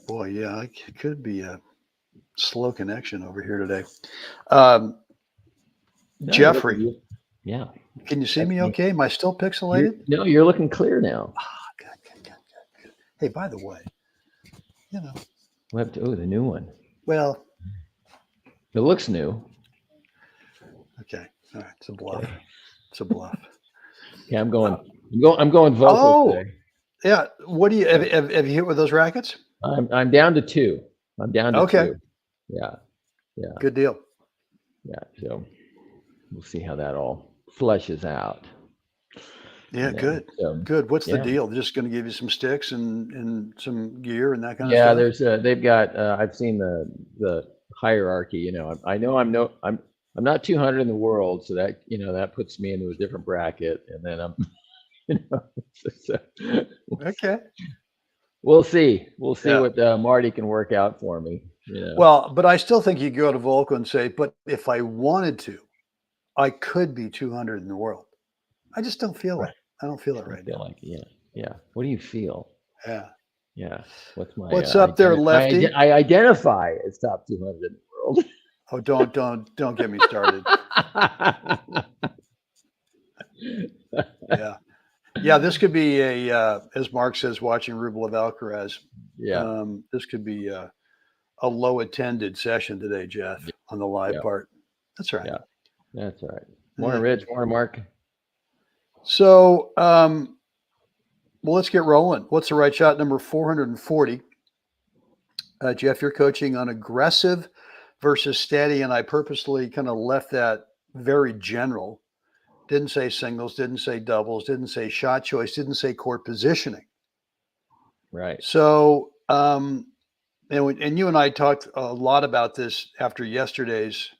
Boy, yeah, it could be a slow connection over here today. Um, No, you're looking Jeffrey, good. Yeah, can you see that's me me. okay? Am I still pixelated? You're looking clear now. Ah, good, good, good, good, good. Hey, by the way, you know, Oh, the new one. well, It looks new. okay. All right. It's a bluff. Okay. It's a bluff. Yeah, I'm Uh, going. I'm going vocal oh, today. yeah. What do you Yeah. have you hit with those rackets? I'm down to two. I'm down to Okay. two. Yeah, yeah, Good deal. yeah. So we'll see how that all fleshes out. Yeah, good. So Good. What's the yeah, deal? Just going to give you some sticks and some gear and that kind of yeah. stuff? There's they've got. I've seen the hierarchy. I know I'm not 200 in the world, so that that puts me into a different bracket, and then I'm you know, so, Okay. we'll see. We'll see Yeah. what Marty can work out for me. Well, but I still think you go to Volco and say, but if I wanted to, I could be 200 in the world. I just don't feel Right. it. I don't feel it I right feel now. like yeah. What do you feel? Yeah. Yeah. What's my What's up there, Lefty? I identify as top 200 in the world. Oh, don't get me started. Yeah. Yeah, this could be as Mark says, watching Rublev Alcaraz. Yeah. This could be a low attended session today, Jeff, on the live Yeah. part. That's right. Yeah. That's all right. Morning, Rich. Morning, Mark. So, well, let's get rolling. What's the right shot? Number 440. Jeff, you're coaching on aggressive versus steady, and I purposely kind of left that very general. Didn't say singles, didn't say doubles, didn't say shot choice, didn't say court positioning. Right. So, and you and I talked a lot about this after yesterday's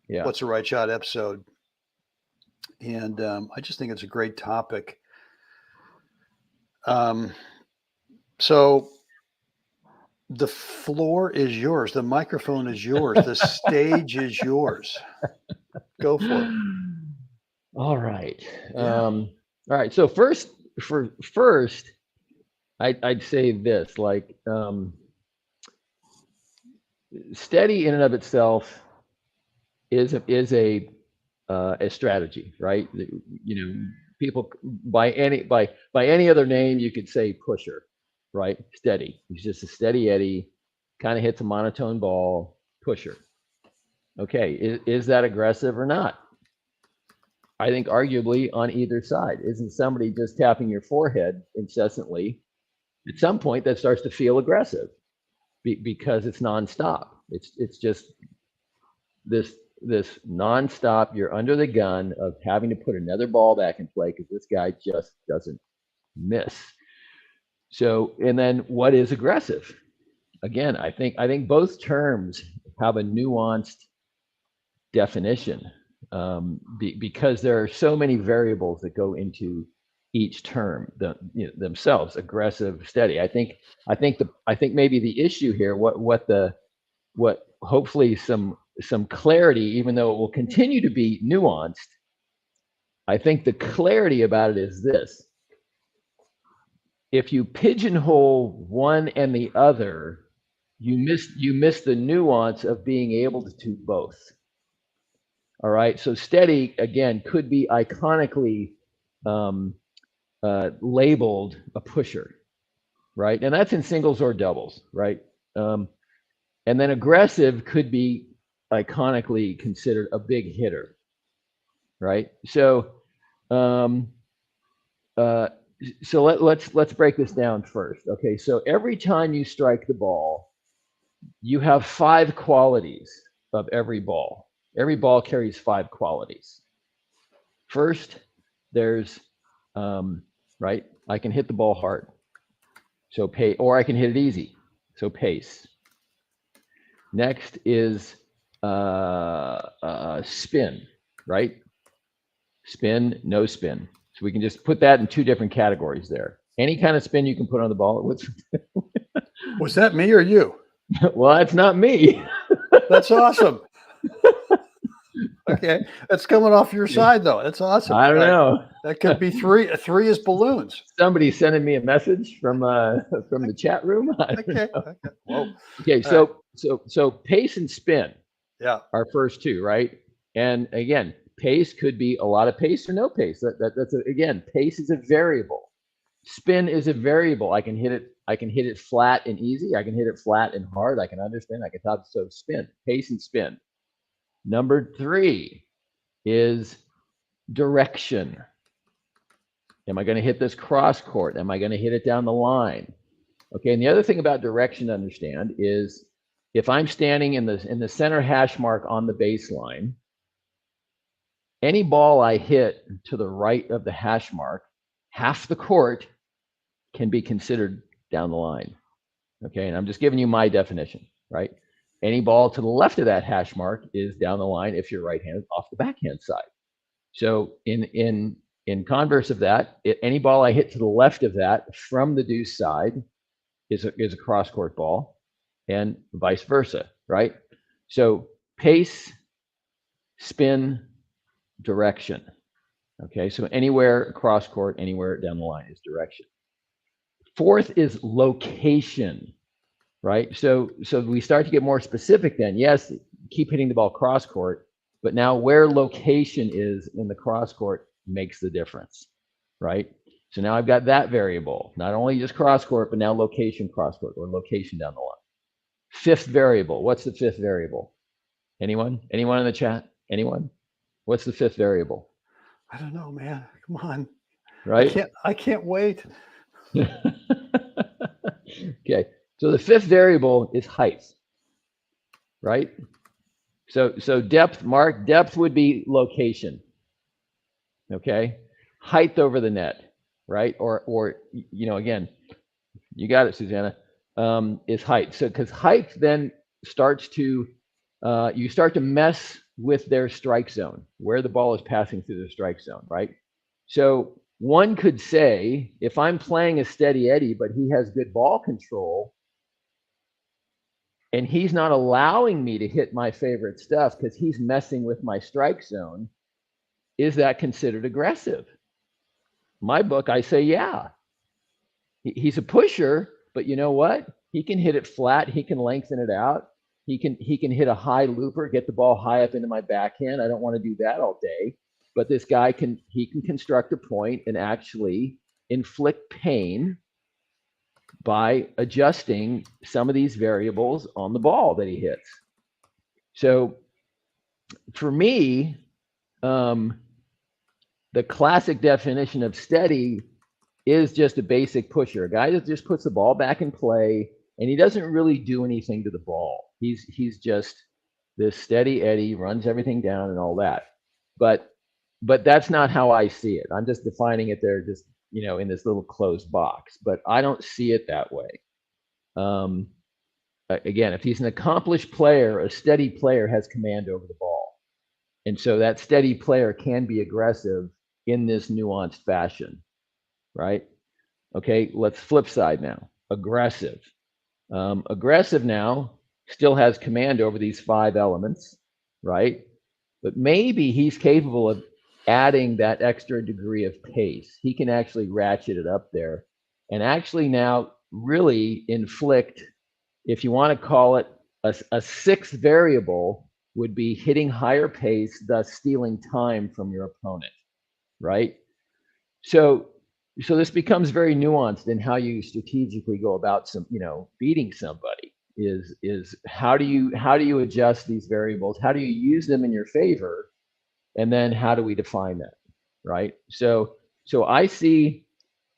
What's the Right Shot episode. And I just think it's a great topic. So the floor is yours. The microphone is yours. The stage is yours. Go for it. All right. Yeah. All right. So first, I'd say this, like, steady in and of itself is a strategy, right? People by any other name you could say pusher, right? Steady. He's just a steady Eddie, kind of hits a monotone ball, pusher. Okay, is that aggressive or not? I think arguably on either side. Isn't somebody just tapping your forehead incessantly? At some point, that starts to feel aggressive because it's nonstop. It's just this nonstop. You're under the gun of having to put another ball back in play because this guy just doesn't miss. So, and then what is aggressive? Again, I think both terms have a nuanced definition because there are so many variables that go into each term themselves. Aggressive, steady. I think maybe the issue here, what hopefully some clarity, even though it will continue to be nuanced. I think the clarity about it is this: if you pigeonhole one and the other, you miss the nuance of being able to do both. All right. So steady, again, could be iconically labeled a pusher, right? And that's in singles or doubles, right? And then aggressive could be iconically considered a big hitter, right? So, let's break this down first. Okay. So every time you strike the ball, you have 5 qualities of every ball. Every ball carries 5 qualities. First, there's, right, I can hit the ball hard, so pace, or I can hit it easy, so pace. Next is spin, right? Spin, no spin. So we can just put that in 2 different categories there. Any kind of spin you can put on the ball. Was that me or you? Well, that's not me. That's awesome. Okay, that's coming off your side though. That's awesome. I don't All right. know. That could be three. Three is balloons. Somebody sending me a message from the chat room. I don't Okay. know. Okay. Whoa. Okay, All right. so pace and spin Yeah. are first two, right? And again, pace could be a lot of pace or no pace. Again, pace is a variable. Spin is a variable. I can hit it flat and easy. I can hit it flat and hard. I can understand. I can top. So spin, pace and spin. Number three is direction. Am I going to hit this cross court? Am I going to hit it down the line? Okay. And the other thing about direction to understand is if I'm standing in the center hash mark on the baseline, any ball I hit to the right of the hash mark, half the court can be considered down the line. Okay. And I'm just giving you my definition, right? Any ball to the left of that hash mark is down the line if you're right-handed off the backhand side. So in converse of that, any ball I hit to the left of that from the deuce side is a cross court ball, and vice versa, right? So pace, spin, direction. Okay, so anywhere cross court, anywhere down the line is direction. Fourth is location, right? So we start to get more specific then. Yes, keep hitting the ball cross court, but now where location is in the cross court makes the difference, right? So now I've got that variable, not only just cross court, but now location cross court or location down the line. Fifth variable, what's the fifth variable? Anyone? Anyone in the chat? Anyone? What's the fifth variable? I don't know, man. Come on. Right? I can't wait. Okay. So the fifth variable is height, right? So depth, Mark, depth would be location. Okay. Height over the net, right? Or again, you got it, Susanna, is height. So because height then starts to, you start to mess with their strike zone, where the ball is passing through the strike zone, right? So one could say, if I'm playing a steady Eddie, but he has good ball control, and he's not allowing me to hit my favorite stuff because he's messing with my strike zone, is that considered aggressive? My book, I say, yeah. He's a pusher, but you know what? He can hit it flat. He can lengthen it out. He can hit a high looper, get the ball high up into my backhand. I don't want to do that all day. But this guy can construct a point and actually inflict pain by adjusting some of these variables on the ball that he hits. So for me, the classic definition of steady is just a basic pusher, a guy that just puts the ball back in play, and he doesn't really do anything to the ball. He's just this steady Eddie, runs everything down and all that. But that's not how I see it. I'm just defining it there, just in this little closed box. But I don't see it that way. Again, if he's an accomplished player, a steady player has command over the ball, and so that steady player can be aggressive in this nuanced fashion. Right? Okay, let's flip side now. Aggressive. Aggressive now still has command over these 5 elements, right? But maybe he's capable of adding that extra degree of pace. He can actually ratchet it up there and actually now really inflict, if you want to call it a sixth variable, would be hitting higher pace, thus stealing time from your opponent, right? So this becomes very nuanced in how you strategically go about beating somebody. Is how do you adjust these variables? How do you use them in your favor? And then how do we define that, right? So I see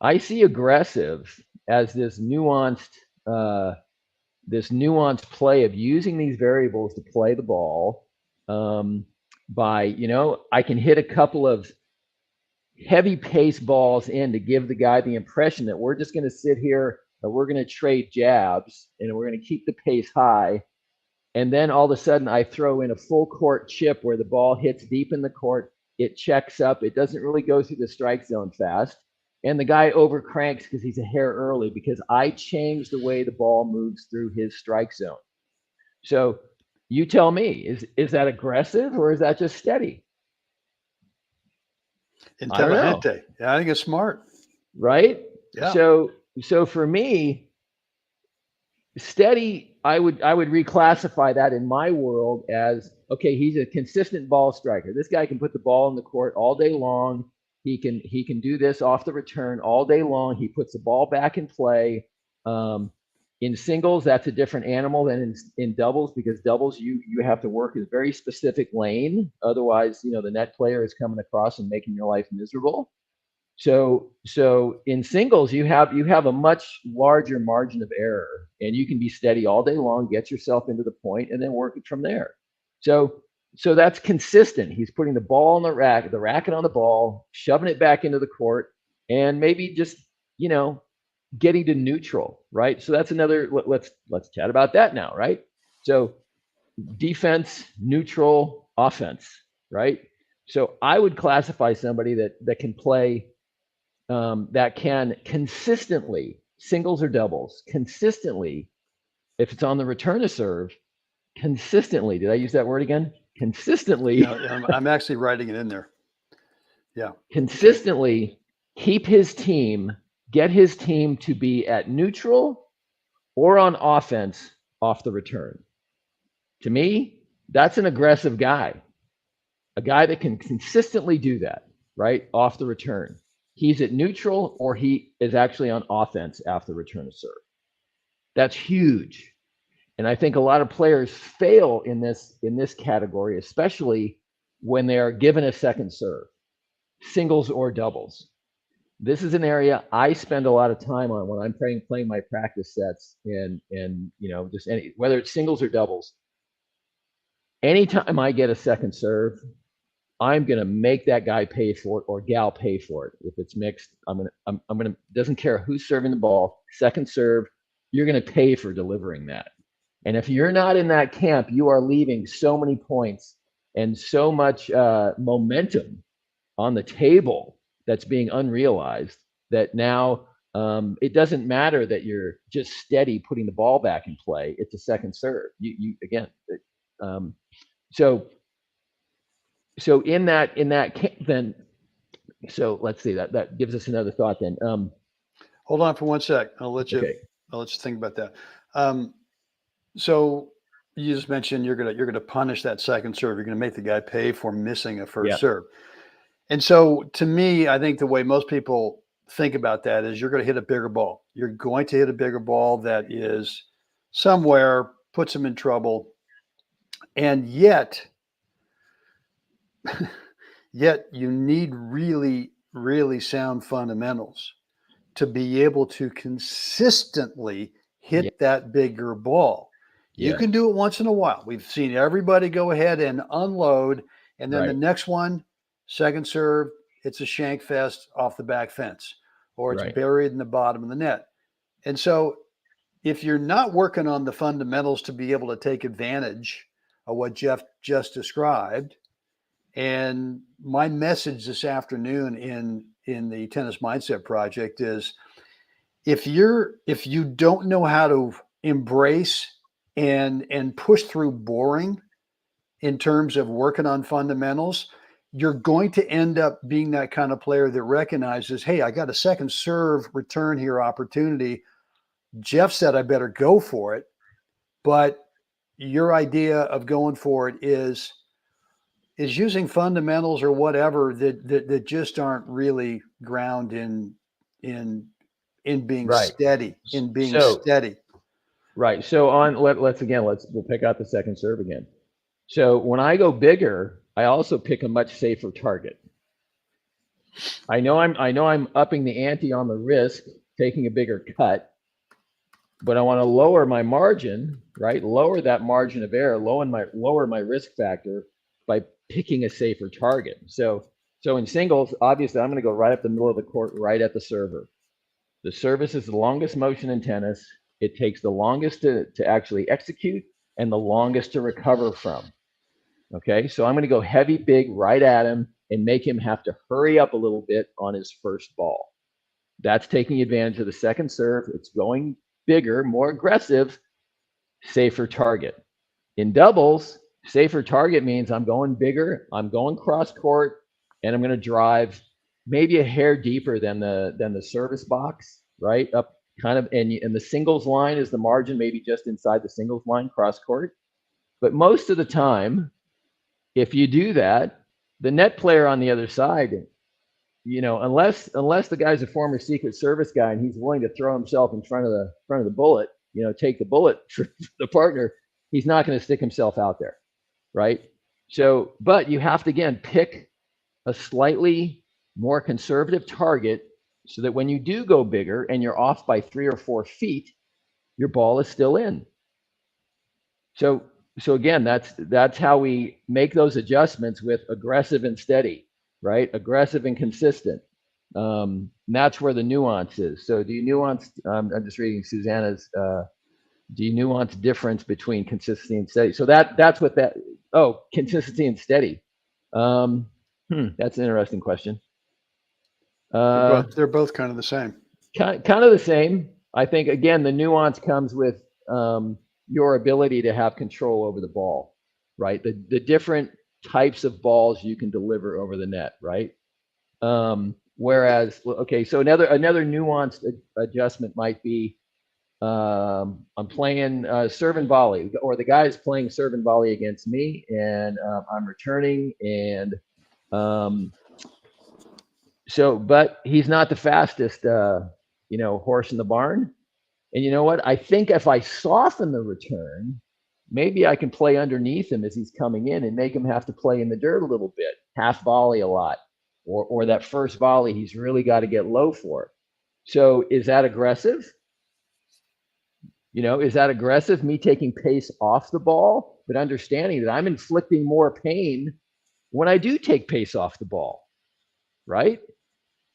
aggressive as this nuanced play of using these variables to play the ball. By I can hit a couple of heavy pace balls in to give the guy the impression that we're just going to sit here and we're going to trade jabs and we're going to keep the pace high. And then all of a sudden I throw in a full court chip where the ball hits deep in the court. It checks up. It doesn't really go through the strike zone fast. And the guy overcranks because he's a hair early because I changed the way the ball moves through his strike zone. So You tell me, is that aggressive or is that just steady? I don't know, Intelligente. Yeah, I think it's smart. right? Yeah. So for me, steady, I would reclassify that in my world as, okay, he's a consistent ball striker. This guy can put the ball in the court all day long. He can do this off the return all day long. He puts the ball back in play. In singles, that's a different animal than in doubles, because doubles, you have to work a very specific lane. Otherwise, the net player is coming across and making your life miserable. So in singles, you have a much larger margin of error, and you can be steady all day long, get yourself into the point, and then work it from there. So that's consistent. He's putting the ball on the racket on the ball, shoving it back into the court, and maybe just getting to neutral, right? So that's another. Let's chat about that now, right? So defense, neutral, offense, right? So I would classify somebody that can play, that can consistently, singles or doubles, consistently, if it's on the return to serve, consistently. Did I use that word again? Consistently. Yeah, I'm actually writing it in there. Yeah. Consistently get his team to be at neutral or on offense off the return. To me, that's an aggressive guy. A guy that can consistently do that, right? Off the return. He's at neutral or he is actually on offense after return of serve. That's huge. And I think a lot of players fail in this category, especially when they are given a second serve, singles or doubles. This is an area I spend a lot of time on when I'm playing my practice sets, and just whether it's singles or doubles. Anytime I get a second serve, I'm gonna make that guy pay for it or gal pay for it. If it's mixed, I'm gonna doesn't care who's serving the ball, second serve, you're gonna pay for delivering that. And if you're not in that camp, you are leaving so many points and so much momentum on the table that's being unrealized, that now it doesn't matter that you're just steady putting the ball back in play. It's a second serve. You again. So in that then, so let's see, that gives us another thought then. Hold on for 1 sec. I'll let you think about that. So you just mentioned you're gonna punish that second serve. You're gonna make the guy pay for missing a first serve. And so to me, I think the way most people think about that is you're going to hit a bigger ball. You're going to hit a bigger ball that is somewhere, puts them in trouble. And yet you need really, really sound fundamentals to be able to consistently hit that bigger ball. You can do it once in a while. We've seen everybody go ahead and unload, and then the next one, second serve, it's a shank fest off the back fence, or it's buried in the bottom of the net. And so if you're not working on the fundamentals to be able to take advantage of what Jeff just described, and my message this afternoon in the Tennis Mindset Project is, if you don't know how to embrace and push through boring in terms of working on fundamentals, you're going to end up being that kind of player that recognizes, hey, I got a second serve return here opportunity. Jeff said I better go for it. But your idea of going for it is using fundamentals or whatever that just aren't really ground in being steady, in being steady. Right. So we'll pick out the second serve again. So when I go bigger, I also pick a much safer target. I know I'm upping the ante on the risk, taking a bigger cut, but I want to lower my margin, right? Lower that margin of error, lower my risk factor by picking a safer target. So in singles, obviously, I'm going to go right up the middle of the court, right at the server. The service is the longest motion in tennis. It takes the longest to actually execute and the longest to recover from. Okay, so I'm going to go heavy, big, right at him and make him have to hurry up a little bit on his first ball. That's taking advantage of the second serve. It's going bigger, more aggressive, safer target. In doubles, safer target means I'm going bigger, I'm going cross court, and I'm going to drive maybe a hair deeper than the service box, right? Up kind of, and the singles line is the margin, maybe just inside the singles line cross court. But most of the time, if you do that, the net player on the other side, unless the guy's a former Secret Service guy and he's willing to throw himself in front of the bullet, take the bullet for the partner, he's not going to stick himself out there, right? So, but you have to again pick a slightly more conservative target so that when you do go bigger and you're off by 3 or 4 feet, your ball is still in. So again, that's how we make those adjustments with aggressive and steady, right? Aggressive and consistent. And that's where the nuance is. So do you nuance? I'm just reading Susanna's. Do you nuance difference between consistency and steady? So that's what that. Oh, consistency and steady. That's an interesting question. They're both kind of the same. Kind of the same. I think again the nuance comes with your ability to have control over the ball, right? The different types of balls you can deliver over the net, right? Whereas, okay, so another nuanced adjustment might be I'm playing serve and volley, or the guy's playing serve and volley against me, and I'm returning, and but he's not the fastest, horse in the barn. And you know what? I think if I soften the return, maybe I can play underneath him as he's coming in and make him have to play in the dirt a little bit, half volley a lot, or that first volley he's really got to get low for. So is that aggressive? Is that aggressive? Me taking pace off the ball, but understanding that I'm inflicting more pain when I do take pace off the ball, right?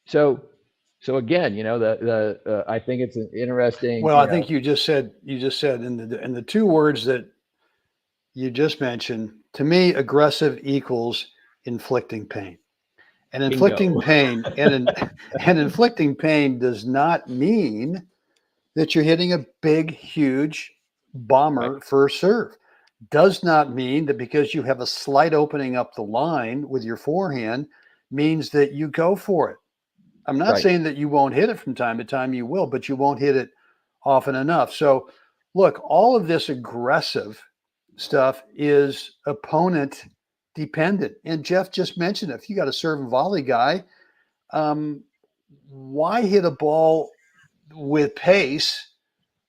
So again, I think it's an interesting. Well, I think you just said in the two words that you just mentioned, to me, aggressive equals inflicting pain, and inflicting pain and inflicting pain does not mean that you're hitting a big, huge bomber first serve. Does not mean that because you have a slight opening up the line with your forehand means that you go for it. I'm not saying that you won't hit it from time to time, you will, but you won't hit it often enough. So look, all of this aggressive stuff is opponent dependent. And Jeff just mentioned it. If you got a serve and volley guy, why hit a ball with pace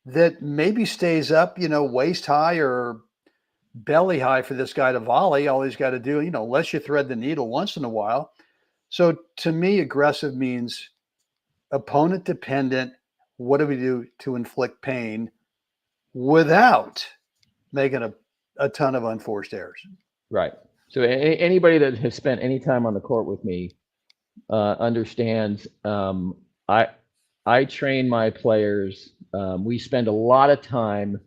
that maybe stays up, waist high or belly high for this guy to volley? All he's got to do, unless you thread the needle once in a while. So to me, aggressive means opponent dependent. What do we do to inflict pain without making a ton of unforced errors? Right. So anybody that has spent any time on the court with me understands. I train my players. We spend a lot of time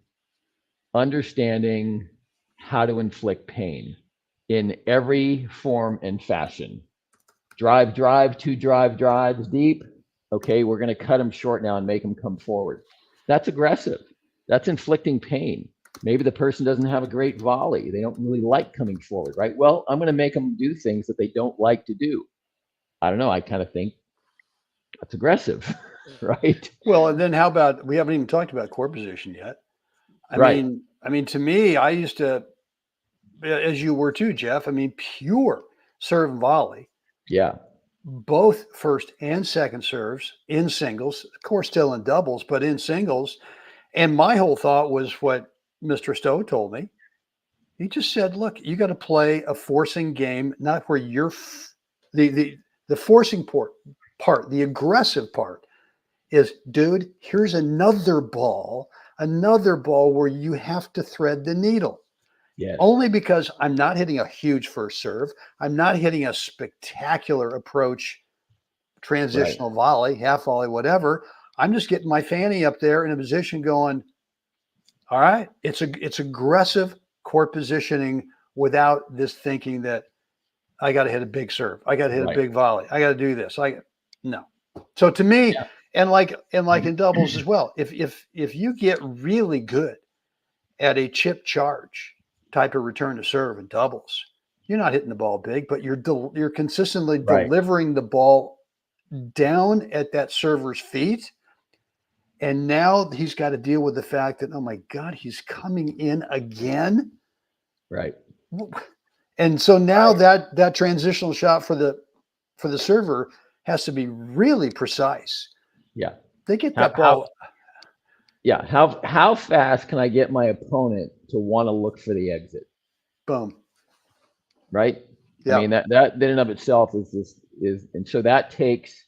understanding how to inflict pain in every form and fashion. Drive, two drives deep. Okay, we're going to cut them short now and make them come forward. That's aggressive. That's inflicting pain. Maybe the person doesn't have a great volley. They don't really like coming forward, right? Well, I'm going to make them do things that they don't like to do. I don't know. I kind of think that's aggressive, right? Well, and then how about, we haven't even talked about court position yet. I mean, to me, I used to, as you were too, Jeff, pure serve and volley. Yeah. Both first and second serves in singles, of course, still in doubles, but in singles. And my whole thought was what Mr. Stowe told me. He just said, look, you got to play a forcing game, not where you're the forcing part, the aggressive part is, dude, here's another ball where you have to thread the needle. Yes. Only because I'm not hitting a huge first serve. I'm not hitting a spectacular approach, transitional volley, half volley, whatever. I'm just getting my fanny up there in a position going, all right, it's aggressive court positioning without this thinking that I got to hit a big serve. I got to hit a big volley. I got to do this. No. So to me, and like in doubles as well, if you get really good at a chip charge, type of return to serve in doubles. You're not hitting the ball big, but you're consistently Right. delivering the ball down at that server's feet. And now he's got to deal with the fact that, oh my God, he's coming in again. Right. And so now that transitional shot for the server has to be really precise. Yeah. They get that ball. How fast can I get my opponent to want to look for the exit? Boom. Right. Yeah. I mean, that in and of itself and so that takes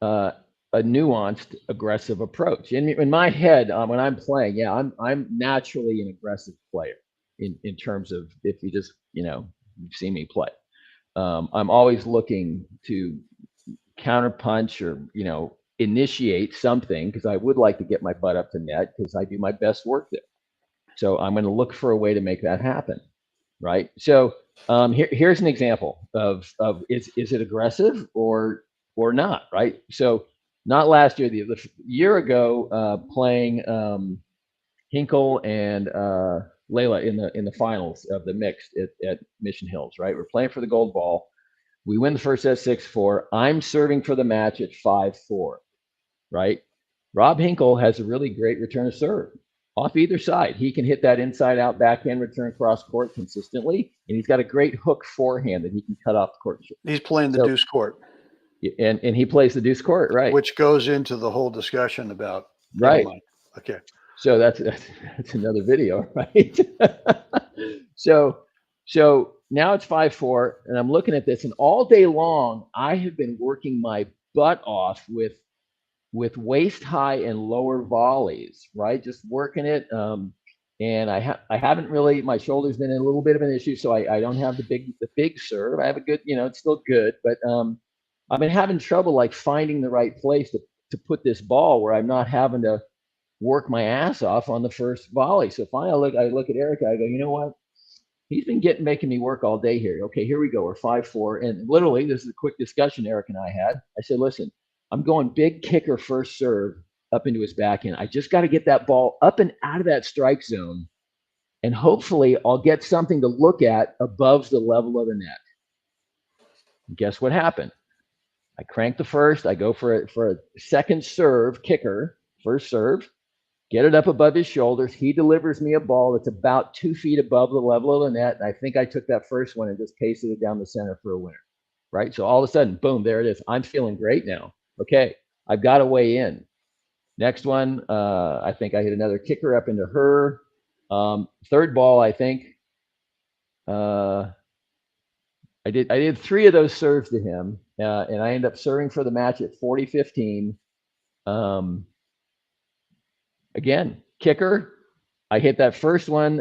a nuanced, aggressive approach. In my head, when I'm playing, I'm naturally an aggressive player in terms of, if you just, you've seen me play. I'm always looking to counterpunch or, initiate something, because I would like to get my butt up to net, because I do my best work there. So I'm going to look for a way to make that happen. Right. So here's an example of is it aggressive or not? Right. So not last year, the year ago, playing Hinkle and Layla in the finals of the mixed at Mission Hills. Right. We're playing for the gold ball. We win the first set 6-4. I'm serving for the match at 5-4. Right. Rob Hinkle has a really great return of serve off either side. He can hit that inside out backhand return cross court consistently, and he's got a great hook forehand that he can cut off the court. He's playing the deuce court. And he plays the deuce court, right? Which goes into the whole discussion about right. Okay. So that's another video, right? So now it's 5-4, and I'm looking at this, and all day long I have been working my butt off with waist high and lower volleys, right? Just working it. And I haven't really, my shoulder's been in a little bit of an issue, so I don't have the big serve. I have a good, it's still good, but I've been having trouble like finding the right place to put this ball where I'm not having to work my ass off on the first volley. So finally I look at Erica, I go, you know what? He's been making me work all day here. Okay, here we go. We're 5-4. And literally, this is a quick discussion Eric and I had. I said, listen, I'm going big kicker first serve up into his backhand. I just got to get that ball up and out of that strike zone. And hopefully I'll get something to look at above the level of the net. And guess what happened? I crank the first. I go for a second serve kicker, first serve, get it up above his shoulders. He delivers me a ball that's about 2 feet above the level of the net. And I think I took that first one and just pasted it down the center for a winner. Right. So all of a sudden, boom, there it is. I'm feeling great now. Okay, I've got to weigh in. Next one, I think I hit another kicker up into her. Third ball, I think I did 3 of those serves to him, and I ended up serving for the match at 40-15. Again, kicker. I hit that first one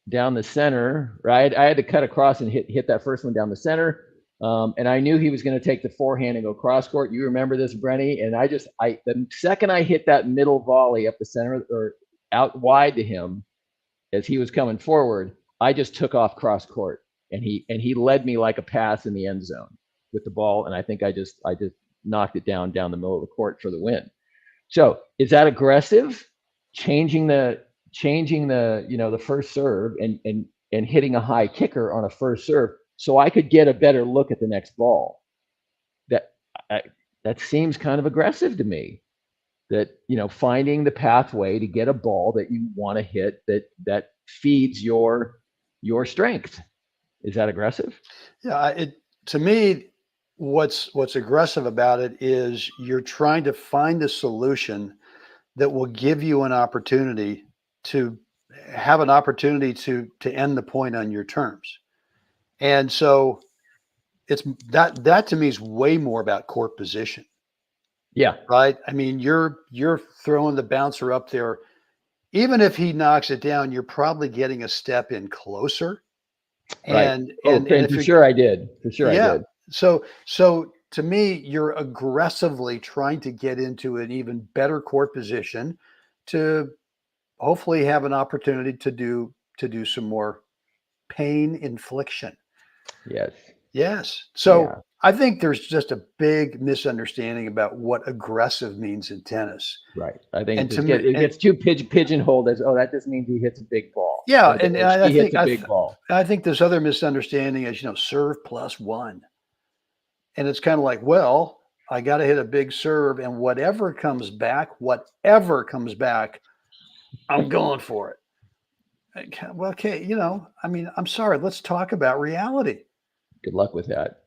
down the center. Right, I had to cut across and hit that first one down the center. And I knew he was going to take the forehand and go cross court. You remember this, Brenny? And the second I hit that middle volley up the center or out wide to him as he was coming forward, I just took off cross court, and he led me like a pass in the end zone with the ball. And I think I just knocked it down the middle of the court for the win. So is that aggressive? Changing the the first serve and hitting a high kicker on a first serve, so I could get a better look at the next ball. That seems kind of aggressive to me. That finding the pathway to get a ball that you want to hit that feeds your strength. Is that aggressive? Yeah, to me, what's aggressive about it is you're trying to find a solution that will give you an opportunity to have an opportunity to end the point on your terms. And so it's that to me is way more about court position. Yeah. Right. I mean, you're throwing the bouncer up there. Even if he knocks it down, you're probably getting a step in closer. And for sure I did. I did. So to me, you're aggressively trying to get into an even better court position to hopefully have an opportunity to do some more pain infliction. Yes. Yes. Yeah, So I think there's just a big misunderstanding about what aggressive means in tennis. right. I think And to me, it and gets too pigeonholed as, oh, that just means he hits a big ball, yeah, or, and or I she hits think a big ball. I think this other misunderstanding is, serve plus one. And it's kind of like, well, I got to hit a big serve, and whatever comes back, I'm going for it. Well, okay, I mean, I'm sorry. Let's talk about reality. Good luck with that.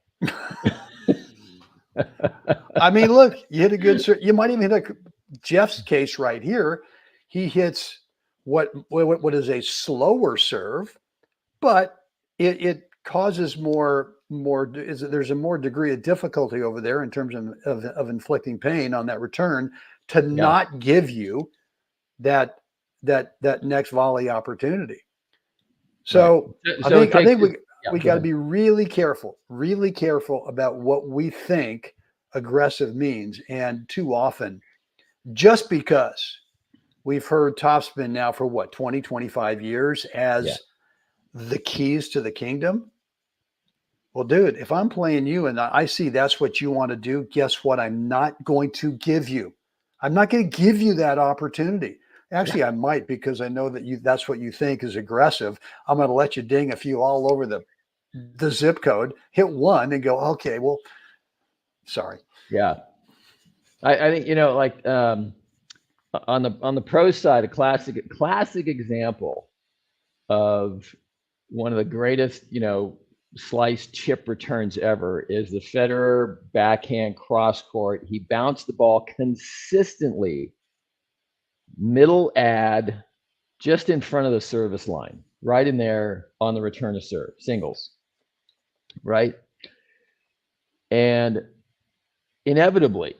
I mean, look, you hit a good serve. You might even hit Jeff's case right here. He hits what is a slower serve, but it causes there's a more degree of difficulty over there in terms of inflicting pain on that return to Yeah, not give you that next volley opportunity. right. So I So it think I takes think it. we Yeah, we go got to ahead. be really careful about what we think aggressive means. And too often, just because we've heard topspin now for what, 20, 25 years Yeah, as the keys to the kingdom. Well, dude, if I'm playing you and I see that's what you want to do, guess what? I'm not going to give you. I'm not going to give you that opportunity. yeah, Actually, I might, because I know that's what you think is aggressive. I'm going to let you ding a few all over the zip code, hit one and go, okay, well, sorry. yeah. I think like on the pro side, a classic example of one of the greatest sliced chip returns ever is the Federer backhand cross court. He bounced the ball consistently middle ad just in front of the service line, right in there on the return to serve, singles, right? And inevitably,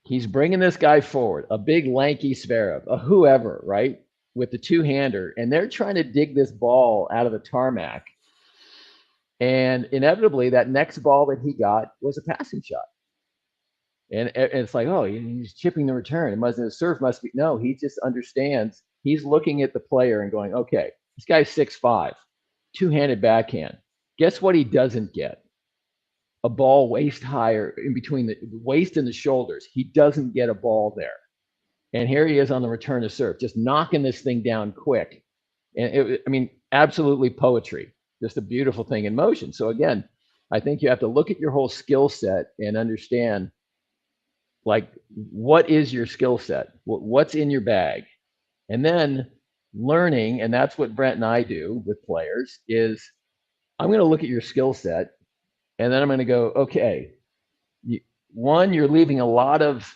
he's bringing this guy forward, a big lanky Zverev, a whoever, right? With the two-hander, and they're trying to dig this ball out of the tarmac. And inevitably, that next ball that he got was a passing shot. And it's like, oh, he's chipping the return. The serve must be. No, he just understands. He's looking at the player and going, okay, this guy's 6'5", two-handed backhand. Guess what he doesn't get? A ball waist higher in between the waist and the shoulders. He doesn't get a ball there. And here he is on the return to serve, just knocking this thing down quick. And I mean, absolutely poetry, just a beautiful thing in motion. So again, I think you have to look at your whole skill set and understand, like, what is your skill set? What's in your bag? And then learning, and that's what Brent and I do with players, is I'm going to look at your skill set, and then I'm going to go, okay, you're leaving a lot of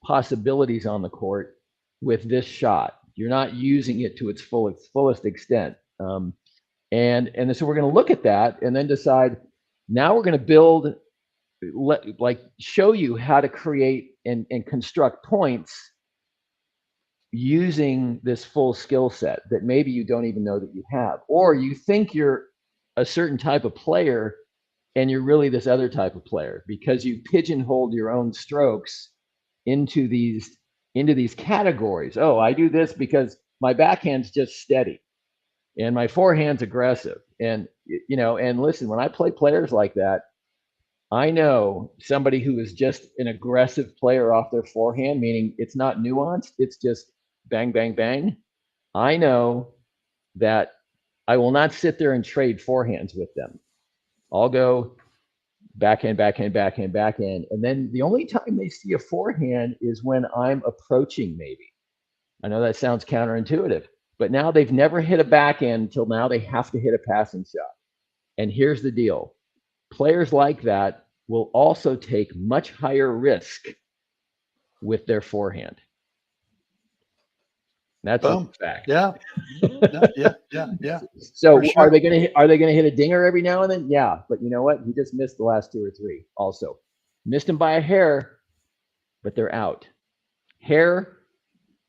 possibilities on the court with this shot. You're not using it to its fullest extent. And so we're going to look at that and then decide. Now we're going to build, show you how to create and construct points using this full skill set that maybe you don't even know that you have, or you think you're a certain type of player and you're really this other type of player because you pigeonholed your own strokes into these categories. Oh, I do this because my backhand's just steady and my forehand's aggressive. And and listen, when I play players like that, I know somebody who is just an aggressive player off their forehand, meaning it's not nuanced, it's just bang, bang, bang. I know that I will not sit there and trade forehands with them. I'll go backhand, backhand, backhand, backhand. And then the only time they see a forehand is when I'm approaching, maybe. I know that sounds counterintuitive, but now they've never hit a backhand until now they have to hit a passing shot. And here's the deal. Players like that will also take much higher risk with their forehand. That's a Boom. fact. Yeah. Yeah. For So are sure. they gonna hit a dinger every now and then? Yeah, but you know what? He just missed the last two or three. Also, missed him by a hair, but they're out. Hair,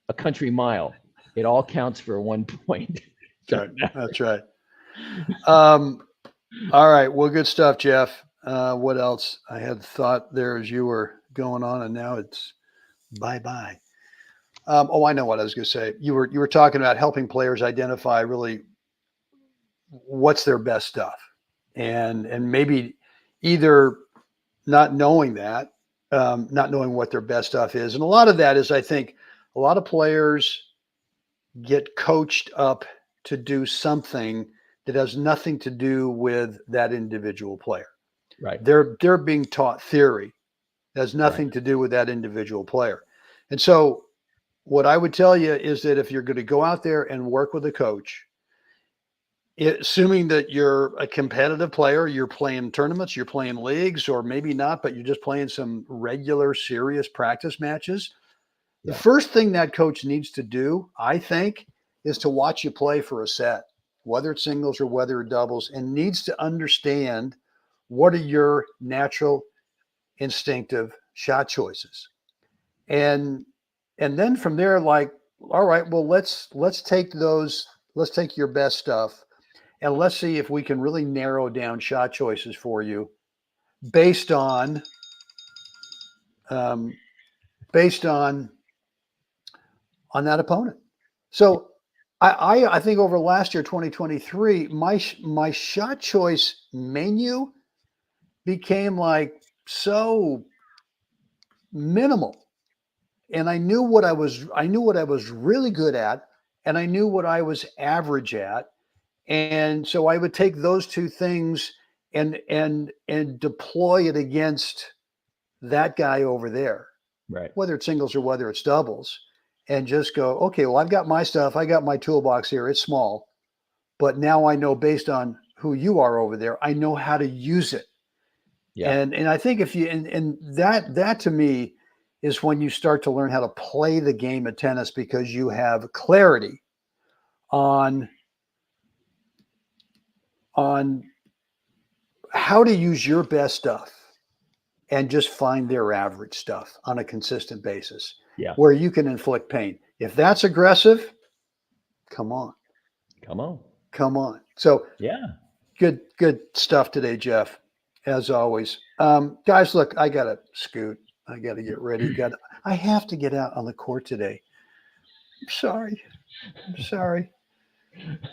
a country mile. It all counts for 1 point. That's right. All right. Well, good stuff, Jeff. What else? I had thought there as you were going on, and now it's bye. I know what I was going to say. You were talking about helping players identify really what's their best stuff, and maybe either not knowing that, not knowing what their best stuff is, and a lot of that is, I think, a lot of players get coached up to do something that has nothing to do with that individual player. Right. They're being taught theory that has nothing Right. to do with that individual player. And so what I would tell you is that if you're going to go out there and work with a coach, assuming that you're a competitive player, you're playing tournaments, you're playing leagues, or maybe not, but you're just playing some regular serious practice matches, the Yeah. first thing that coach needs to do, I think, is to watch you play for a set, whether it's singles or whether it's doubles, and needs to understand what are your natural instinctive shot choices. And then from there, like, all right, well, let's take your best stuff, and let's see if we can really narrow down shot choices for you based on um, based on that opponent. So I think over last year, 2023, my shot choice menu became like so minimal, and I knew what I was really good at, and I knew what I was average at, and so I would take those two things and deploy it against that guy over there, Right. whether it's singles or whether it's doubles, and just go, okay, well, I've got my stuff, I got my toolbox here, it's small, but now I know based on who you are over there, I know how to use it. Yeah. And I think if you and that to me is when you start to learn how to play the game of tennis, because you have clarity on how to use your best stuff and just find their average stuff on a consistent basis, Yeah. where you can inflict pain. If that's aggressive, come on. So Yeah. good stuff today, Jeff, as always. Guys, look, I got to scoot. I got to get ready. I have to get out on the court today. I'm sorry.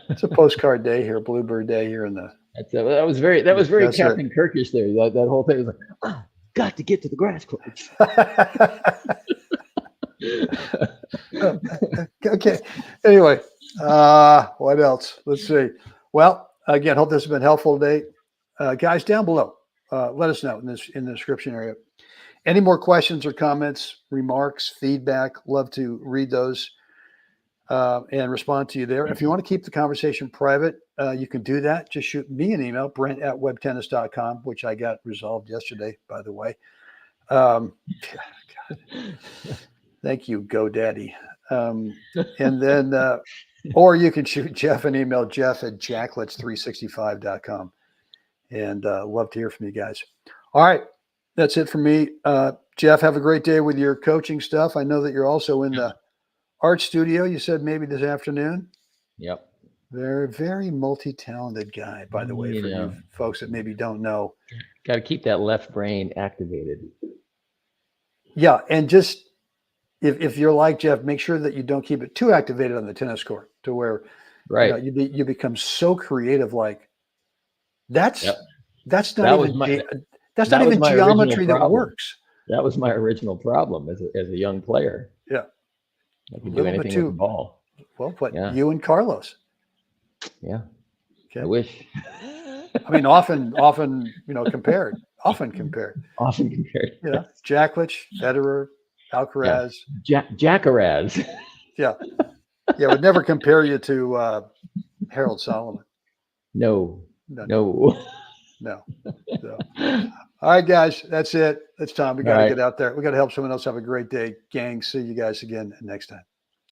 It's a postcard day here, Bluebird Day here in the. That was very That's Captain Kirkish there. That whole thing was like, oh, got to get to the grass courts. Okay. Anyway, what else? Let's see. Well, again, hope this has been helpful today. Guys, down below, let us know in the description area. Any more questions or comments, remarks, feedback? Love to read those and respond to you there. If you want to keep the conversation private, you can do that. Just shoot me an email, Brent@WebTennis.com, which I got resolved yesterday, by the way. God. Thank you, GoDaddy. And then, or you can shoot Jeff an email, Jeff@jacklets365.com. And love to hear from you guys. All right. That's it for me. Jeff, have a great day with your coaching stuff. I know that you're also in the art studio. You said maybe this afternoon. Yep. Very, very multi-talented guy, by the way, for you folks that maybe don't know. Got to keep that left brain activated. Yeah. And just, if you're like Jeff, make sure that you don't keep it too activated on the tennis court to where you become so creative. Like that's not even geometry that works. That was my original problem as a young player. Yeah, I could do anything with the ball. Well, but you and Carlos. Yeah. Okay. I wish. I mean, often compared. Often compared. Yeah, Djokovic, Federer, Alcaraz. Jackaraz. Yeah. Yeah, would never compare you to Harold Solomon. No. So, all right, guys, that's it. It's time. We got to get out there. We got to help someone else have a great day. Gang, see you guys again next time.